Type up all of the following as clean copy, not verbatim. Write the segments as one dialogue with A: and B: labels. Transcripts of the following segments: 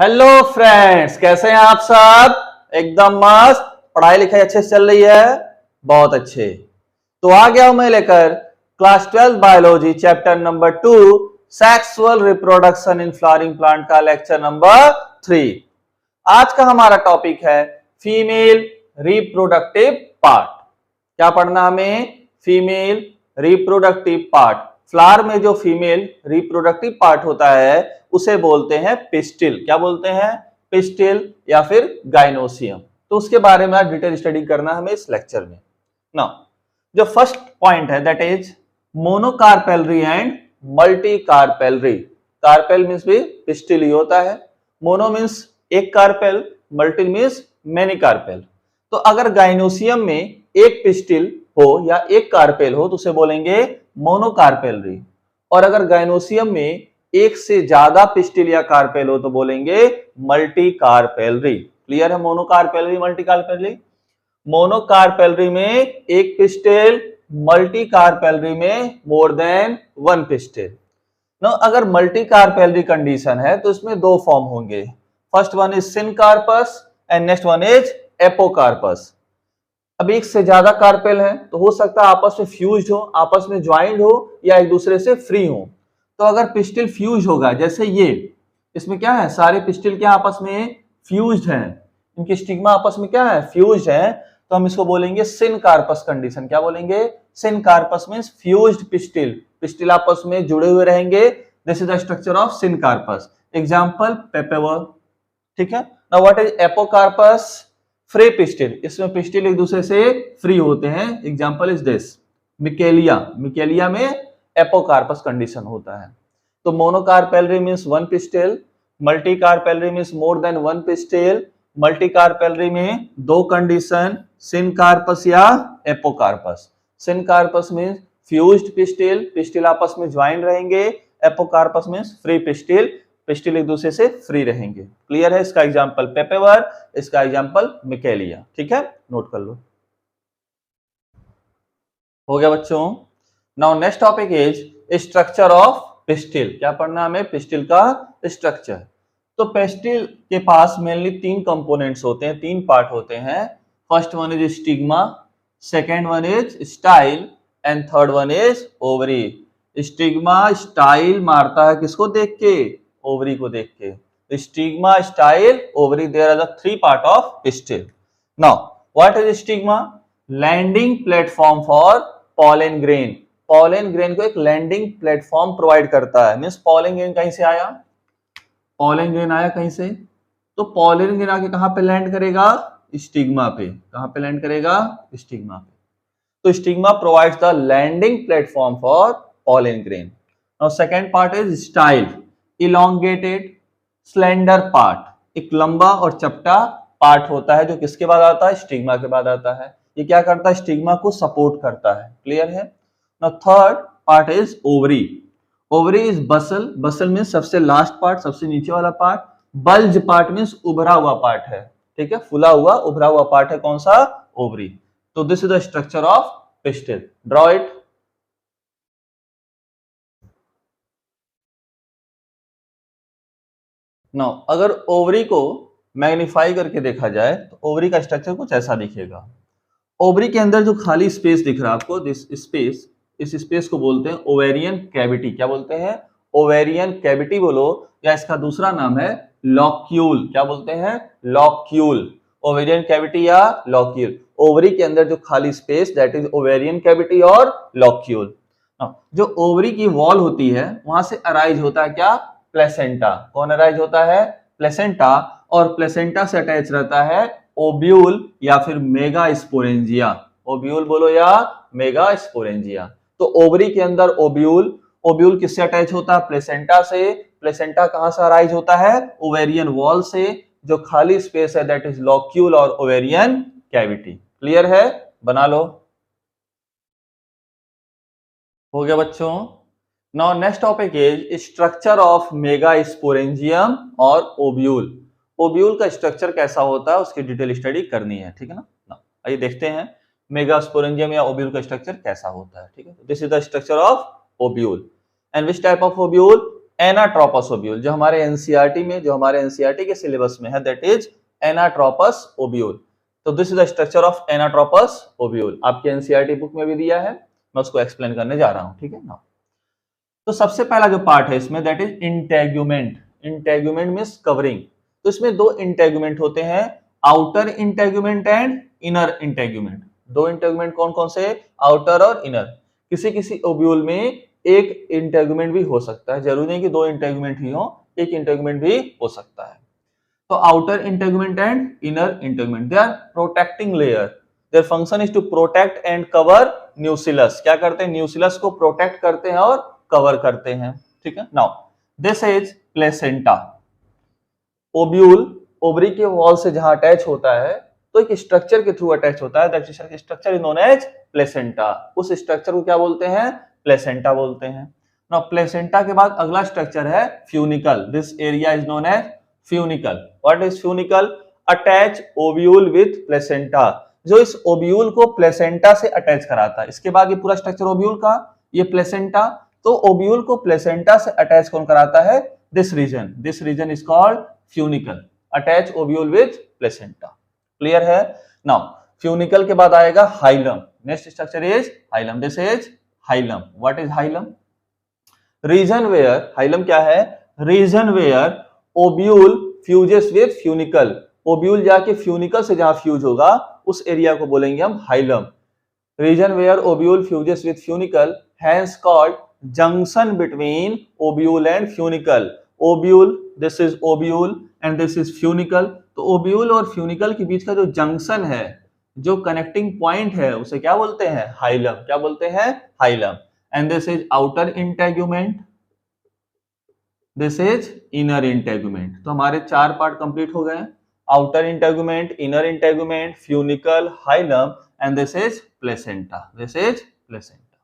A: Hello friends, कैसे हैं आप सब। एकदम मस्त। पढ़ाई लिखाई अच्छे से चल रही है। बहुत अच्छे। तो आ गया हूं मैं लेकर class 12 biology chapter number 2 sexual reproduction in flowering plant का लेक्चर नंबर 3। आज का हमारा टॉपिक है फीमेल रिप्रोडक्टिव पार्ट। क्या पढ़ना हमें? Female reproductive part. फ्लावर में जो फीमेल रिप्रोडक्टिव पार्ट होता है उसे बोलते हैं पिस्टिल। क्या बोलते हैं? पिस्टिल या फिर गाइनोसियम। तो उसके बारे में आज डिटेल स्टडी करना हमें इस लेक्चर में। नाउ जो फर्स्ट पॉइंट है that is monocarpellary and multi carpellary. Carpel means भी पिस्टिल ही होता है। मोनो मींस एक carpel, multi means many carpel. तो अगर गाइनोसियम में एक पिस्टिल हो या एक कार्पेल हो तो उसे बोलेंगे मोनोकार्पेलरी। और अगर गाइनोसियम में एक से ज्यादा पिस्टिल या कार्पेल हो तो बोलेंगे मल्टी कार्पेलरी। क्लियर है? Monocarpellary, multi carpellary. मोनोकार्पेलरी में एक पिस्टिल, मल्टी कार्पेलरी में more than one pistil. No, अगर मल्टी कार्पेलरी कंडीशन है तो इसमें दो फॉर्म होंगे। First one is syncarpous and next one is apocarpous. अब एक से ज्यादा कार्पेल है तो हो सकता है आपस में फ्यूज्ड हो, आपस में ज्वाइंट हो या एक दूसरे से फ्री हो। तो अगर पिस्टिल फ्यूज होगा, जैसे ये, इसमें क्या है, सारे पिस्टिल क्या आपस में फ्यूज्ड हैं, इनके स्टिग्मा आपस में क्या है, फ्यूज्ड है। तो हम इसको बोलेंगे सिनकार्पस कंडीशन। क्या बोलेंगे? Syncarpous means fused pistil. Pistil आपस में जुड़े हुए रहेंगे। This is the structure of syncarpous. Example Papaver. ठीक है। Now what is apocarpous? Free pistil. इसमें पिस्टिल एक दूसरे से फ्री होते हैं। Example is this Michelia. Michelia में एपोकार्पस कंडीशन होता है। तो monocarpellary means one pistil, multi carpellary means more than one pistil. Multi carpellary में दो कंडीशन, सिनकार्पस या apocarpous. Syncarpous means fused pistil, pistil आपस में ज्वाइन रहेंगे। Apocarpous means free pistil, pistil एक दूसरे से फ्री रहेंगे। क्लियर है? इसका एग्जांपल पेपेवर, इसका एग्जांपल मिकेलिया। ठीक है, नोट कर लो। हो गया बच्चों। Now next topic is structure of pistil. क्या पढ़ना हमें? पिस्टिल का स्ट्रक्चर। तो पिस्टिल के पास मेनली तीन कंपोनेंट्स होते हैं, तीन पार्ट होते हैं। First one is stigma, second one is style and third one is ovary. Stigma style मारता है किसको देख के? ओवरी को देख के। Stigma, style, ovary, there are the three part of pistil. Now what is stigma? Landing platform for pollen grain. Pollen grain को एक लैंडिंग प्लेटफॉर्म प्रोवाइड करता है। मींस पॉलन ग्रेन कहीं से आया, पॉलन ग्रेन आया कहीं से, तो पॉलन ग्रेन आके कहां पे लैंड करेगा? स्टिग्मा पे। कहां पे लैंड करेगा? स्टिग्मा पे। तो stigma provides the landing platform for pollen grain. Now second part is style. Elongated slender part, एक लंबा और चपटा पार्ट होता है जो किसके बाद आता है? स्टिग्मा के बाद आता है। ये क्या करता है? स्टिग्मा को सपोर्ट करता है। क्लियर है? Now third part is ovary. Ovary is Bansal. Bansal means सबसे लास्ट पार्ट, सबसे नीचे वाला पार्ट। बल्ज पार्ट मींस उभरा हुआ पार्ट है। ठीक है, फुला हुआ उभरा हुआ पार्ट है कौन सा? ओवरी। तो this is the structure of pistil. Draw it. Now अगर ओवरी को मैग्नीफाई करके देखा जाए तो ओवरी का स्ट्रक्चर कुछ ऐसा दिखेगा। ओवरी के अंदर जो खाली स्पेस दिख रहा है आपको, दिस स्पेस, इस स्पेस को बोलते हैं ओवेरियन कैविटी। क्या बोलते हैं? ओवेरियन कैविटी बोलो, या इसका दूसरा नाम है लॉक्यूल। क्या बोलते हैं? लॉक्यूल। ओवेरियन कैविटी या लॉक्यूल। ओवरी के अंदर जो खाली space that is ovarian cavity और लॉक्यूल। जो ओवरी की वॉल होती है वहां से अराइज होता है क्या? प्लेसेंटा। कौन अराइज होता है? प्लेसेंटा। और प्लेसेंटा से अटैच रहता है ओब्यूल या फिर मेगा स्पोरेंजिया। ओब्यूल बोलो या मेगा स्पोरेंजिया। तो ओवरी के अंदर ओब्यूल, ओब्यूल किससे अटैच होता है? प्लेसेंटा से। प्लेसेंटा कहां से अराइज होता है? ओवेरियन वॉल से। जो खाली स्पेस है दैट इज लॉक्यूल और ओवेरियन कैविटी। क्लियर है? बना लो। हो गया बच्चों। Now next topic is structure of mega sporangium और ओब्यूल। ओब्यूल का स्ट्रक्चर कैसा होता है उसकी डिटेल स्टडी करनी है। ठीक है ना? आइए देखते हैं मेगा स्पोरेंजियम या ओब्यूल का स्ट्रक्चर कैसा होता है। ठीक है, this is the structure of ovule. And which type of ovule? Anatropous ovule, जो हमारे एनसीईआरटी में, जो हमारे एनसीईआरटी के सिलेबस में है, दैट इज एनाट्रोपस ओव्यूल। तो this is the structure of anatropous ovule, आपके एनसीईआरटी बुक में भी दिया है, मैं उसको एक्सप्लेन करने जा रहा हूं, ठीक है ना। तो सबसे पहला जो पार्ट है इसमें, that is integument. Integument means covering. तो इसमें दो इंटेगुमेंट होते हैं, outer integument and inner integument. दो इंटेगुमेंट कौन कौन से, आउटर और इनर। किसी किसी ओव्यूल में एक इंटेगुमेंट भी हो सकता है, जरूरी नहीं कि दो इंटेगुमेंट ही हो, एक इंटेगुमेंट भी हो सकता है। तो outer integument and inner integument, they are protecting layer, their function is to protect and cover nucellus. क्या करते हैं, न्यूसिलस को प्रोटेक्ट करते हैं और कवर करते हैं, ठीक है। Now this is placenta. Ovule ovary के वॉल से जहां अटैच होता है तो एक स्ट्रक्चर के थ्रू अटैच होता है, that structure is known as placenta. उस स्ट्रक्चर को क्या बोलते हैं, प्लेसेंटा बोलते हैं। नाउ प्लेसेंटा के बाद अगला स्ट्रक्चर है funicle. This area is known as funicle. What is funicle, attach ovule with placenta, जो इस ओव्यूल को प्लेसेंटा से अटैच कराता है। इसके बाद ये पूरा स्ट्रक्चर ओव्यूल का, ये प्लेसेंटा, तो ओव्यूल को प्लेसेंटा से अटैच कौन कराता है, this region is called funicle, attach ovule with placenta. Clear है। नाउ फ्यूनिकल के बाद आएगा hilum. Next structure is hilum, this is hilum. What is hilum, region where, hilum क्या है, region where ovule fuses with funicle. Ovule जाके funicle से जहां fuse होगा उस एरिया को बोलेंगे हम hilum. Region where ovule fuses with funicle, hence called junction between ovule and funicle. Ovule, this is ovule and this is funicle. तो ovule और फ्यूनिकल के बीच का जो जंक्शन है, जो कनेक्टिंग पॉइंट है, उसे क्या बोलते हैं, हाइलम। क्या बोलते हैं, hilum. And this is outer integument, this is inner integument. तो हमारे चार पार्ट कंप्लीट हो गए, outer integument, inner integument, funicle, hilum and this is placenta, this is placenta.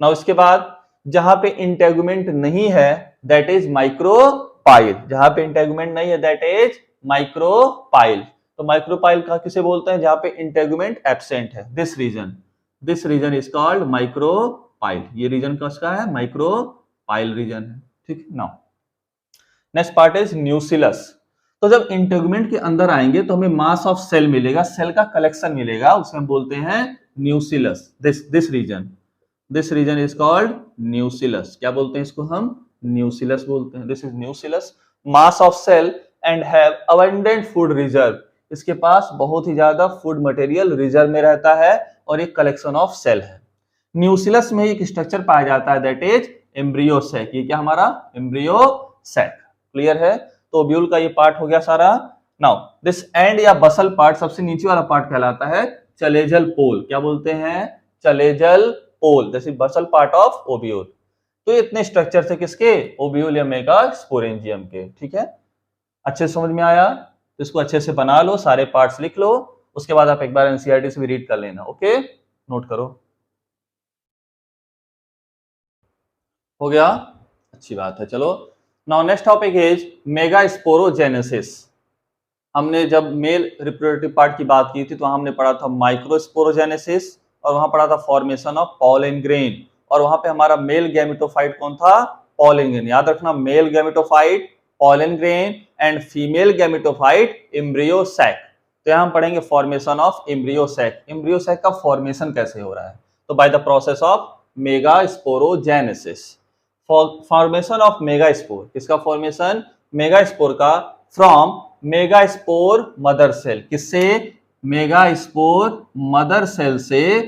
A: Now इसके बाद जहां पे इंटेगुमेंट नहीं है, दैट इज माइक्रोपाइल। जहां पे इंटेगुमेंट नहीं है, दैट इज माइक्रोपाइल। तो माइक्रोपाइल का किसे बोलते हैं, जहां पे इंटेगुमेंट एब्सेंट है, this region is called micropyle. ये रीजन किसका है, माइक्रोपाइल रीजन है, ठीक है। Now next part is nucellus. तो जब इंटेगुमेंट के अंदर आएंगे तो हमें मास ऑफ सेल मिलेगा, सेल का कलेक्शन मिलेगा, उसे हम बोलते हैं nucellus. This region is called nucellus. क्या बोलते हैं इसको हम, न्यूसिलस बोलते हैं। This is nucellus, mass of cell and have abundant food reserve. इसके पास बहुत ही ज्यादा फूड मटेरियल रिजर्व में रहता है और एक कलेक्शन ऑफ सेल है। न्यूसिलस में एक स्ट्रक्चर पाया जाता है, दैट इज एम्ब्रियो सैक। ये क्या हमारा, एम्ब्रियो सैक। क्लियर है। तो ओव्यूल का ये पार्ट हो गया सारा। नाउ दिस एंड या बसल पार्ट, सबसे नीचे वाला पार्ट कहलाता है चलेजल पोल। क्या बोलते हैं, chalazal pole, this is basal part of ovule. तो इतने स्ट्रक्चर थे किसके, ओव्यूल या मेगास्पोरेंजियम के, ठीक है। अच्छे से समझ में आया, तो इसको अच्छे से बना लो, सारे पार्ट्स लिख लो, उसके बाद आप एक बार एनसीईआरटी से भी रीड कर लेना, ओके, नोट करो। हो गया, अच्छी बात है। चलो now next topic is megasporogenesis. हमने जब मेल रिप्रोडक्टिव पार्ट की बात की थी तो हमने पढ़ा था माइक्रोस्पोरोजेनेसिस, और वहां पढ़ा था फॉर्मेशन ऑफ पॉलन ग्रेन, और वहां पे हमारा मेल गैमेटोफाइट कौन था, पॉलन ग्रेन। याद रखना, male gametophyte pollen grain and female gametophyte embryo sac. तो यहां हम पढ़ेंगे formation of embryo sac. Embryo sac का फॉर्मेशन कैसे हो रहा है, तो by the process of megasporogenesis. Formation of megaspore, किसका फॉर्मेशन, मेगास्पोर का, फ्रॉम मेगास्पोर मदर सेल। किससे, मेगास्पोर मदर सेल से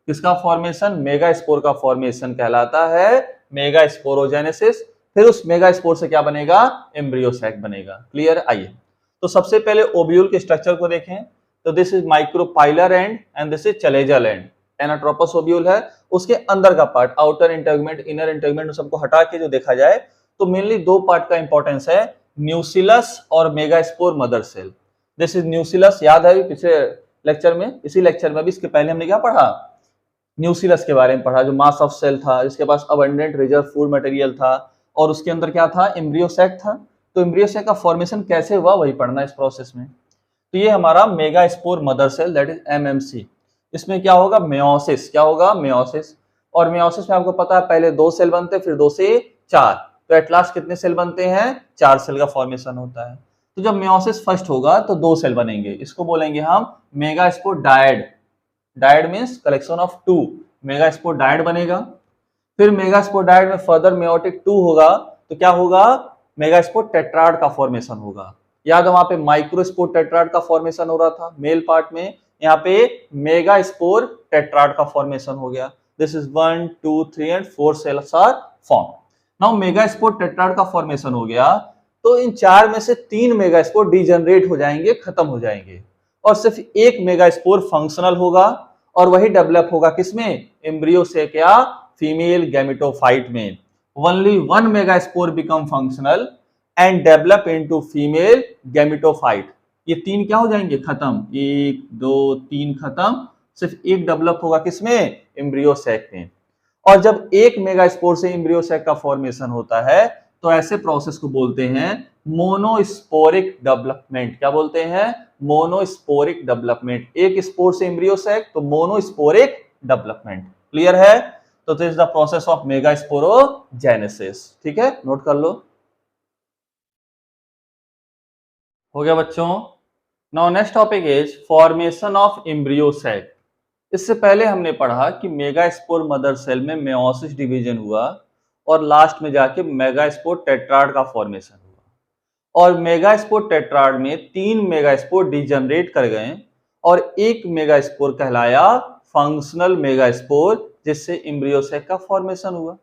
A: किसका फॉर्मेशन, मेगास्पोर का फॉर्मेशन कहलाता है मेगास्पोरोजेनेसिस। फिर उस मेगास्पोर से क्या बनेगा, एम्ब्रियो सैक बनेगा। क्लियर। आइए तो सबसे पहले ओव्यूल के स्ट्रक्चर को देखें। तो this is micropylar and this is chalazal and. Anatropous ovule है, उसके अंदर का part, outer integument, inner integument, सबको हटा के जो देखा जाए तो मेनली दो पार्ट का इंपॉर्टेंस है, न्यूसिलस और megaspore mother cell. This is nucellus. याद है पिछले लेक्चर में, इसी लेक्चर में भी, इसके पहले हमने क्या पढ़ा, न्यूसिलस के बारे में पढ़ा, जो मास ऑफ सेल था, जिसके पास अबंडेंट रिजर्व फूड मटेरियल था, और उसके अंदर क्या था, एम्ब्रियो सैक था। तो एम्ब्रियो सैक का फॉर्मेशन कैसे हुआ वही पढ़ना इस प्रोसेस में। तो ये हमारा megaspore mother cell, that is MMC. इसमें क्या होगा, मेयोसिस। क्या होगा, मेयोसिस। और मेयोसिस में आपको पता है पहले 2 सेल बनते, फिर 2 से 4, तो एट लास्ट कितने सेल बनते हैं? 4 सेल का फॉर्मेशन होता है। तो जब मेयोसिस फर्स्ट होगा तो 2 सेल बनेंगे, इसको बोलेंगे हम megaspore dyad. Dyad means collection of 2, megaspore dyad बनेगा। फिर मेगास्पोर डायड में फर्दर मेयोटिक 2 होगा तो क्या होगा? मेगास्पोर टेट्राड का फॉर्मेशन होगा। याद है वहां पे माइक्रोस्पोर टेट्राड का फॉर्मेशन हो रहा था मेल पार्ट में, यहाँ पे मेगास्पोर टेट्राड का फॉर्मेशन हो गया। This is 1 2 3 and 4 cells are form. Now megaspore tetrad का फॉर्मेशन हो गया तो इन 4 में से 3 मेगास्पोर डीजनरेट हो जाएंगे, खत्म हो जाएंगे, और सिर्फ एक मेगास्पोर फंक्शनल होगा और वही डेवलप होगा किसमें? एम्ब्रियो से क्या? फीमेल गैमेटोफाइट में। Only 1 megaspore become functional and develop into female gametophyte. ये 3 क्या हो जाएंगे? खत्म, 1 2 3 खत्म, सिर्फ एक डेवलप होगा किसमें? एम्ब्रियो सैक में। और जब एक मेगास्पोर से एम्ब्रियो सैक का फॉर्मेशन होता है तो ऐसे प्रोसेस को बोलते हैं मोनोस्पोरिक डेवलपमेंट। क्या बोलते हैं? Monosporic development. एक स्पोर से एम्ब्रियो सैक तो मोनोस्पोरिक डेवलपमेंट। क्लियर है? तो this is the process of megasporogenesis. ठीक है, नोट कर लो। हो गया बच्चों। Now next topic is formation of embryo sac. इससे पहले हमने पढ़ा कि मेगास्पोर मदर सेल में मेयोसिस डिवीजन हुआ और लास्ट में जाके मेगास्पोर टेट्राड का फॉर्मेशन हुआ, और मेगास्पोर टेट्राड में 3 मेगास्पोर डिजनरेट कर गए और एक मेगास्पोर कहलाया फंक्शनल मेगास्पोर, जिससे एम्ब्रियो सैक का फॉर्मेशन हुआ।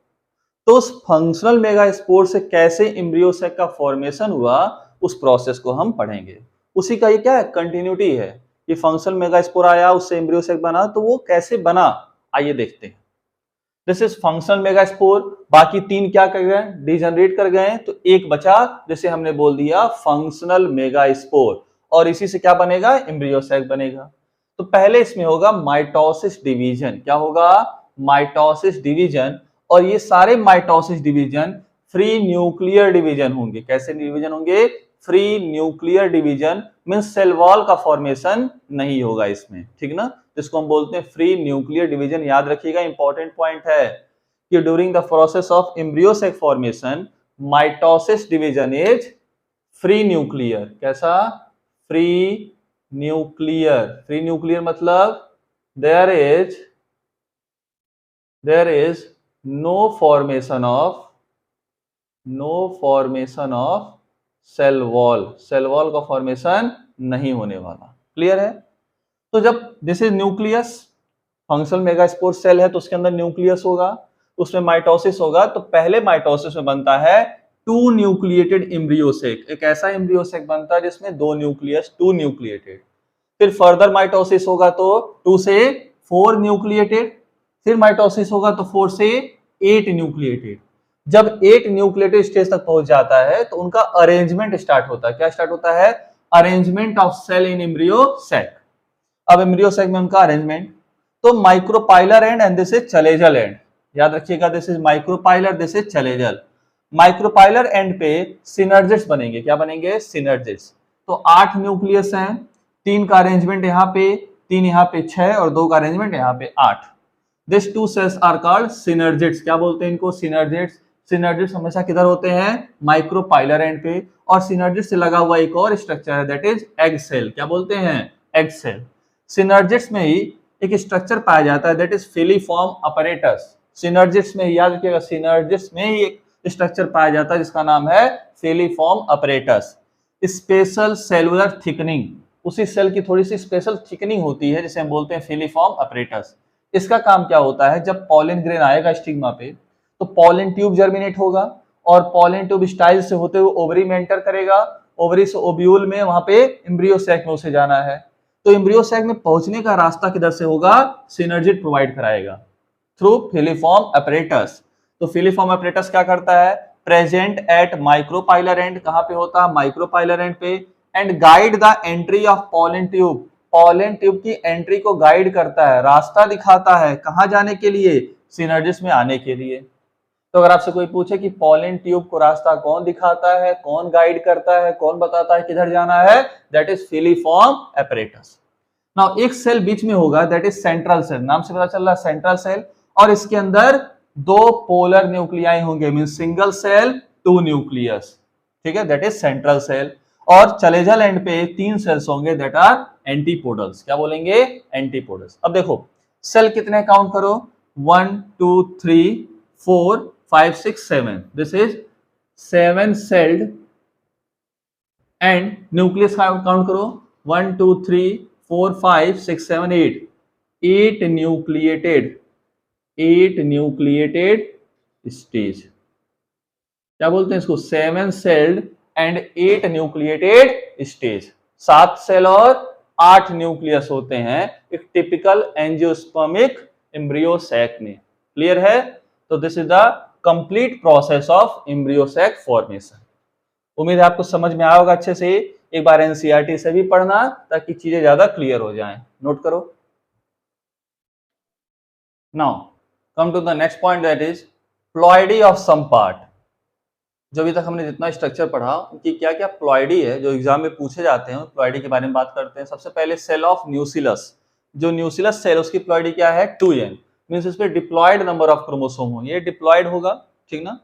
A: तो उस फंक्शनल मेगास्पोर से कैसे एम्ब्रियो सैक का फॉर्मेशन हुआ उस प्रोसेस को हम पढ़ेंगे। उसी का ये क्या है? कंटिन्यूटी है। ये फंक्शनल मेगास्पोर आया, उससे एम्ब्रियो सैक बना, तो वो कैसे बना आइए देखते हैं। This is functional megaspore. बाकी 3 क्या कर गए? डिजनरेट कर गए, तो एक बचा जिसे हमने बोल दिया फंक्शनल मेगास्पोर, और इसी से क्या बनेगा? एम्ब्रियो सैक बनेगा। तो पहले इसमें होगा माइटोसिस डिवीजन। क्या होगा? Mitosis division. और ये सारे mitosis division free nuclear division होंगे। कैसे डिवीजन होंगे? Free nuclear division means cell wall का फॉर्मेशन नहीं होगा इसमें, ठीक ना? जिसको हम बोलते हैं फ्री न्यूक्लियर डिवीजन। याद रखिएगा, इंपॉर्टेंट पॉइंट है कि during the process of embryo sac formation mitosis division is free nuclear. कैसा? Free nuclear. फ्री न्यूक्लियर मतलब there is no formation of cell wall. Cell wall का फॉर्मेशन नहीं होने वाला। क्लियर है? तो जब this is nucleus, functional megaspore cell है तो उसके अंदर न्यूक्लियस होगा, उसमें माइटोसिस होगा, तो पहले माइटोसिस में बनता है 2 न्यूक्लिएटेड एम्ब्रियो सैक। एक ऐसा एम्ब्रियो सैक बनता है जिसमें 2 न्यूक्लियस, 2 न्यूक्लिएटेड। फिर फर्दर माइटोसिस होगा तो 2 से 4 न्यूक्लिएटेड, फिर माइटोसिस होगा तो 4 से 8 न्यूक्लिएटेड। जब 8 न्यूक्लिएटेड स्टेज तक पहुंच जाता है तो उनका अरेंजमेंट स्टार्ट होता है। क्या स्टार्ट होता है? Arrangement of cell in embryo sac. अब एम्ब्रियो सैक में उनका अरेंजमेंट, तो micropylar end end this is chalazal end. याद रखिएगा, this is micropylar, this is chalazal. Micropylar end पे सिनर्जिड्स बनेंगे। क्या बनेंगे? सिनर्जिड्स। तो 8 न्यूक्लियस हैं, 3 का अरेंजमेंट यहाँ पे, 3 यहाँ पे 6 और 2 का अरेंजमेंट यहाँ पे 8। This 2 cells are called synergids. क्या बोलते हैं इनको? सिनर्जिड्स। सिनर्जिड्स हमेशा किधर होते हैं? माइक्रोपाइलर एंड पे। और सिनर्जिड्स से लगा हुआ एक और स्ट्रक्चर है, दैट इज एग सेल। क्या बोलते हैं? Egg cell. सिनर्जिड्स में ही एक स्ट्रक्चर पाया जाता है, that is filiform apparatus. Synergids में ही, याद रखिएगा, सिनर्जिड्स में ही एक स्ट्रक्चर पाया जाता है जिसका नाम है filiform apparatus. Special cellular thickening, उसी सेल की थोड़ी सी स्पेशल थिकनिंग होती है जिसे हम बोलते हैं फिलीफॉर्म अपैरेटस। इसका काम क्या होता है? जब पॉलन ग्रेन आएगा स्टिग्मा पे तो पॉलन ट्यूब जर्मिनेट होगा और पॉलन ट्यूब स्टाइल से होते हुए ओवरी में एंटर करेगा, ओवरी से ओव्यूल में, वहां पे एम्ब्रियो सैक में उसे जाना है। तो एम्ब्रियो सैक में पहुंचने का रास्ता किधर से होगा? सिनर्जिड प्रोवाइड कराएगा थ्रू फिलीफॉर्म अपैरेटस। तो फिलीफॉर्म अपैरेटस क्या करता है? Present at micropylar and. कहां पे होता है? माइक्रोपाइलर एंड पे। And guide the entry of pollen tube. Pollen tube की एंट्री को गाइड करता है, रास्ता दिखाता है, कहां जाने के लिए? सिनर्जिड्स में आने के लिए। तो अगर आपसे कोई पूछे कि पॉलन ट्यूब को रास्ता कौन दिखाता है, कौन गाइड करता है, कौन बताता है किधर जाना है, that is filiform apparatus. Now एक सेल बीच में होगा, दैट इज सेंट्रल सेल। नाम से पता चल रहा है सेंट्रल सेल, और इसके अंदर 2 पोलर न्यूक्लियाई होंगे, मींस सिंगल सेल 2 न्यूक्लियस, ठीक है, दैट इज सेंट्रल सेल। और चलेजल एंड पे 3 सेल्स होंगे, दैट आर एंटीपोडल्स। क्या बोलेंगे? एंटीपोडल्स। अब देखो सेल कितने काउंट करो, 1 2 3 4 5 6 7, this is 7 celled and nucleus count करो, 1 2 3 4 5 6 7 8, 8 न्यूक्लिएटेड स्टेज। क्या बोलते हैं इसको? 7 celled and 8 nucleated stage. 7 cell और 8 न्यूक्लियस होते हैं एक टिपिकल एंजियोस्पर्मिक एम्ब्रियो सैक में। क्लियर है? तो this is the complete process of embryo sac formation. उम्मीद है आपको समझ में आया होगा अच्छे से। एक बार एनसीईआरटी से भी पढ़ना ताकि चीजें ज्यादा क्लियर हो जाएं। नोट करो। Now come to the next point, that is ploidy of some part. जो अभी तक हमने जितना स्ट्रक्चर पढ़ा उनकी क्या क्या प्लॉइडी है जो एग्जाम में पूछे जाते हैं, प्लॉइडी के बारे में बात करते हैं। सबसे पहले सेल ऑफ न्यूसिलस। जो न्यूसिलस सेल उसकी प्लॉइडी क्या है? 2n, मींस इस पे डिप्लॉयड नंबर ऑफ क्रोमोसोम हो, ये डिप्लॉयड होगा, ठीक ना।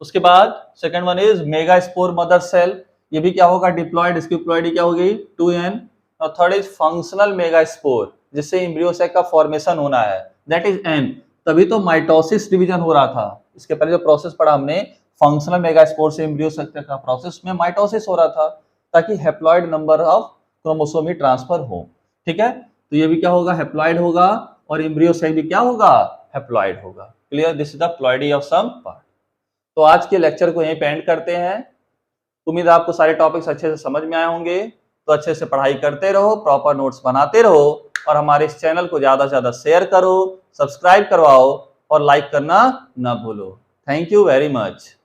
A: उसके बाद second one is megaspore mother cell, ये भी क्या होगा? डिप्लॉयड, इसकी प्लॉइडी क्या होगी? 2n। और थर्ड इज फंक्शनल मेगास्पोर, जिससे एम्ब्रियो सैक का फॉर्मेशन होना है, दैट इज n। तभी तो माइटोसिस डिवीजन हो रहा था। इसके पहले जो प्रोसेस पढ़ा हमने फंक्शनल मेगास्पोर से एम्ब्रियो सैक का प्रोसेस में माइटोसिस हो रहा था ताकि haploid number of chromosome he transfer हो, ठीक है। तो ये भी क्या होगा? हैप्लॉइड होगा। और एम्ब्रियो सैक भी क्या होगा? हैप्लॉइड होगा। Clear? This is the ploidy of some part. तो आज के लेक्चर को यहीं पे एंड करते हैं। उम्मीद है आपको सारे टॉपिक्स अच्छे से समझ में आए होंगे। तो अच्छे से पढ़ाई करते रहो, प्रॉपर नोट्स बनाते रहो और हमारे इस चैनल को ज्यादा से ज्यादा शेयर करो, सब्सक्राइब करवाओ और लाइक करना ना भूलो। Thank you very much.